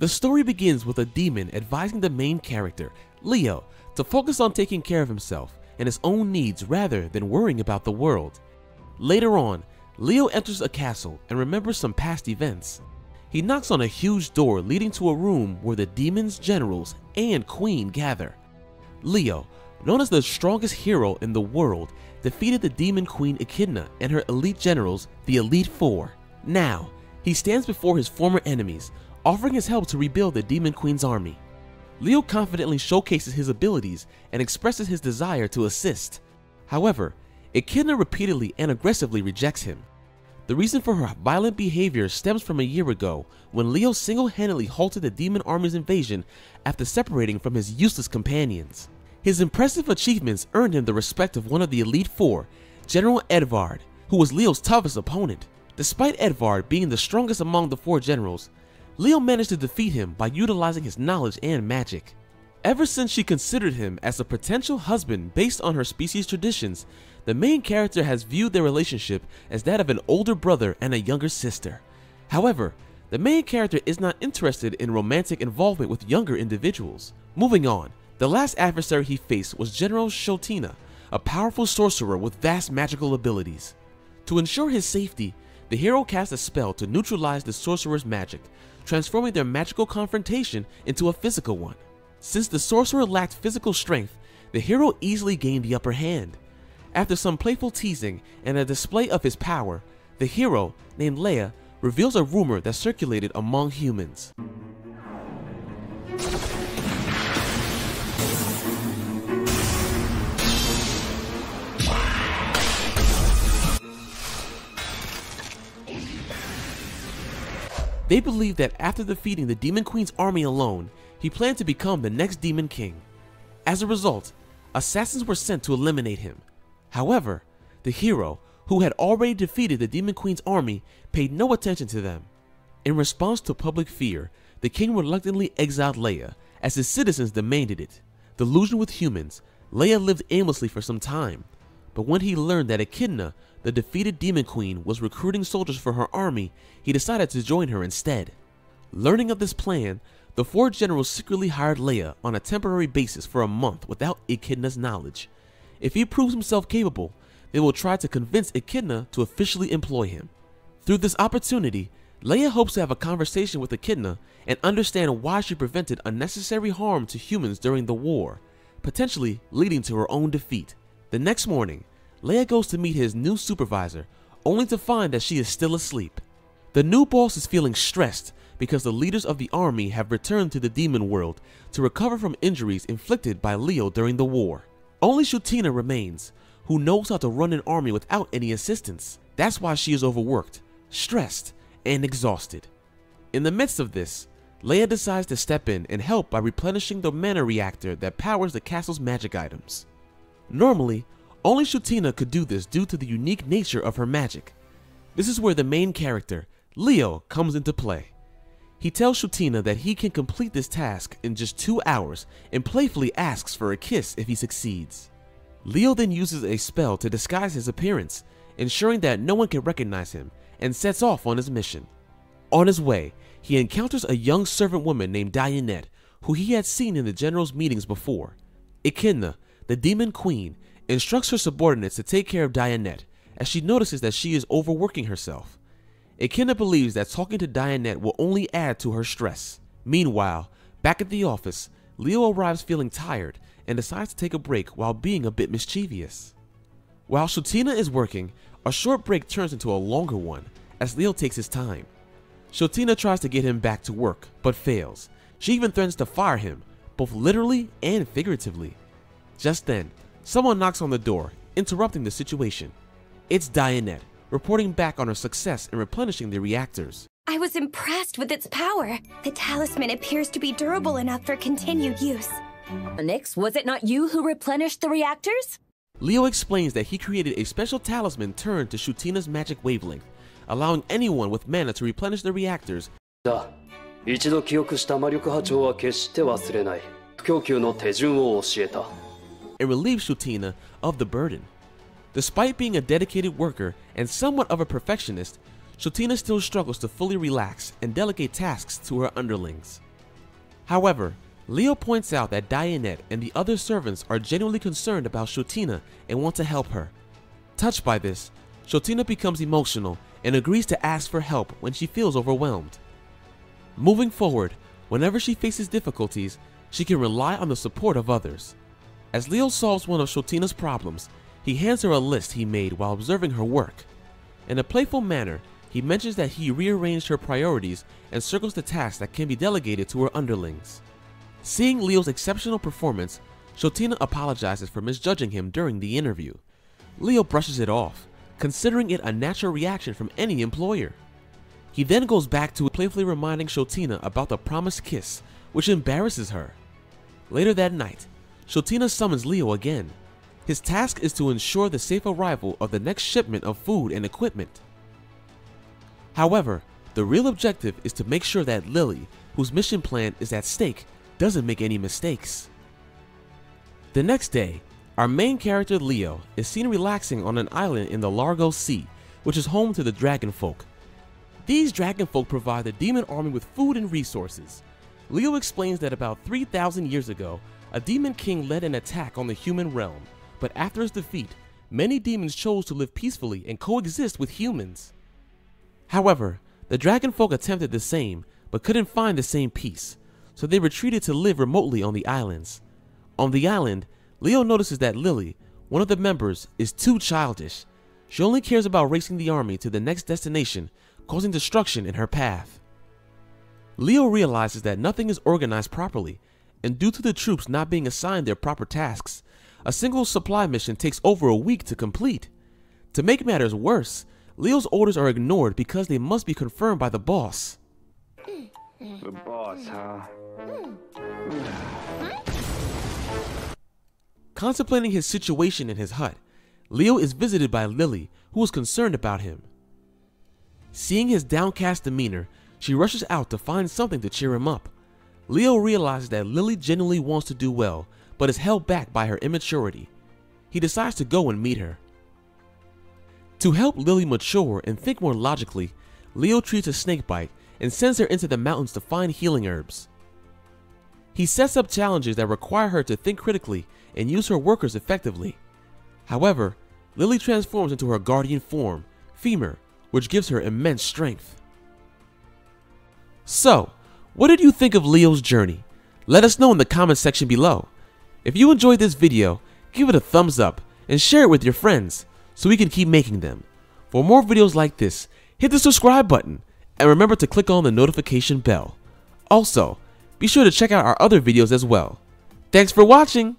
The story begins with a demon advising the main character, Leo, to focus on taking care of himself and his own needs rather than worrying about the world. Later on, Leo enters a castle and remembers some past events. He knocks on a huge door leading to a room where the demon's generals and queen gather. Leo, known as the strongest hero in the world, defeated the demon queen Echidna and her elite generals, the Elite Four. Now, he stands before his former enemies, offering his help to rebuild the demon queen's army. Leo confidently showcases his abilities and expresses his desire to assist. However, Echidna repeatedly and aggressively rejects him. The reason for her violent behavior stems from a year ago when Leo single-handedly halted the demon army's invasion after separating from his useless companions. His impressive achievements earned him the respect of one of the Elite Four, General Edvard, who was Leo's toughest opponent. Despite Edvard being the strongest among the four generals, Leo managed to defeat him by utilizing his knowledge and magic. Ever since she considered him as a potential husband based on her species' traditions, the main character has viewed their relationship as that of an older brother and a younger sister. However, the main character is not interested in romantic involvement with younger individuals. Moving on, the last adversary he faced was General Echidna, a powerful sorcerer with vast magical abilities. To ensure his safety, the hero cast a spell to neutralize the sorcerer's magic, transforming their magical confrontation into a physical one. Since the sorcerer lacked physical strength, the hero easily gained the upper hand. After some playful teasing and a display of his power, the hero, named Leia, reveals a rumor that circulated among humans. They believe that after defeating the Demon Queen's army alone, he planned to become the next Demon King. As a result, assassins were sent to eliminate him. However, the hero, who had already defeated the Demon Queen's army, paid no attention to them. In response to public fear, the king reluctantly exiled Leia, as his citizens demanded it. Delusional with humans, Leia lived aimlessly for some time. But when he learned that Echidna, the defeated Demon Queen, was recruiting soldiers for her army, he decided to join her instead. Learning of this plan, the four generals secretly hired Leia on a temporary basis for a month without Echidna's knowledge. If he proves himself capable, they will try to convince Echidna to officially employ him. Through this opportunity, Leia hopes to have a conversation with Echidna and understand why she prevented unnecessary harm to humans during the war, potentially leading to her own defeat. The next morning, Leia goes to meet his new supervisor, only to find that she is still asleep. The new boss is feeling stressed because the leaders of the army have returned to the demon world to recover from injuries inflicted by Leo during the war. Only Echidna remains, who knows how to run an army without any assistance. That's why she is overworked, stressed, and exhausted. In the midst of this, Leia decides to step in and help by replenishing the mana reactor that powers the castle's magic items. Normally, only Echidna could do this due to the unique nature of her magic. This is where the main character, Leo, comes into play. He tells Echidna that he can complete this task in just 2 hours and playfully asks for a kiss if he succeeds. Leo then uses a spell to disguise his appearance, ensuring that no one can recognize him, and sets off on his mission. On his way, he encounters a young servant woman named Dianette, who he had seen in the general's meetings before. Echidna, the Demon Queen, instructs her subordinates to take care of Dianette, as she notices that she is overworking herself. Echidna believes that talking to Dianette will only add to her stress. Meanwhile, back at the office, Leo arrives feeling tired and decides to take a break while being a bit mischievous. While Echidna is working, a short break turns into a longer one as Leo takes his time. Echidna tries to get him back to work, but fails. She even threatens to fire him, both literally and figuratively. Just then, someone knocks on the door, interrupting the situation. It's Dianette, reporting back on her success in replenishing the reactors. I was impressed with its power. The talisman appears to be durable enough for continued use. Nix, was it not you who replenished the reactors? Leo explains that he created a special talisman turned to Echidna's magic wavelength, allowing anyone with mana to replenish the reactors. It relieves Echidna of the burden. Despite being a dedicated worker and somewhat of a perfectionist, Echidna still struggles to fully relax and delegate tasks to her underlings. However, Leo points out that Dianette and the other servants are genuinely concerned about Shotina and want to help her. Touched by this, Shotina becomes emotional and agrees to ask for help when she feels overwhelmed. Moving forward, whenever she faces difficulties, she can rely on the support of others. As Leo solves one of Shotina's problems, he hands her a list he made while observing her work. In a playful manner, he mentions that he rearranged her priorities and circles the tasks that can be delegated to her underlings. Seeing Leo's exceptional performance, Shotina apologizes for misjudging him during the interview. Leo brushes it off, considering it a natural reaction from any employer. He then goes back to playfully reminding Shotina about the promised kiss, which embarrasses her. Later that night, Shotina summons Leo again. His task is to ensure the safe arrival of the next shipment of food and equipment. However, the real objective is to make sure that Lily, whose mission plan is at stake, doesn't make any mistakes. The next day, our main character Leo is seen relaxing on an island in the Largo Sea, which is home to the dragon folk. These dragon folk provide the demon army with food and resources. Leo explains that about 3,000 years ago, a demon king led an attack on the human realm, but after his defeat, many demons chose to live peacefully and coexist with humans. However, the dragon folk attempted the same, but couldn't find the same peace, so they retreated to live remotely on the islands. On the island, Leo notices that Lily, one of the members, is too childish. She only cares about racing the army to the next destination, causing destruction in her path. Leo realizes that nothing is organized properly, and due to the troops not being assigned their proper tasks, a single supply mission takes over a week to complete. To make matters worse, Leo's orders are ignored because they must be confirmed by the boss. The boss, huh? Contemplating his situation in his hut, Leo is visited by Lily, who is concerned about him. Seeing his downcast demeanor, she rushes out to find something to cheer him up. Leo realizes that Lily genuinely wants to do well, but is held back by her immaturity. He decides to go and meet her. To help Lily mature and think more logically, Leo treats a snakebite and sends her into the mountains to find healing herbs. He sets up challenges that require her to think critically and use her workers effectively. However, Lily transforms into her guardian form, Femur, which gives her immense strength. So, what did you think of Leo's journey? Let us know in the comment section below. If you enjoyed this video, give it a thumbs up and share it with your friends so we can keep making them. For more videos like this, hit the subscribe button and remember to click on the notification bell. Also, be sure to check out our other videos as well. Thanks for watching!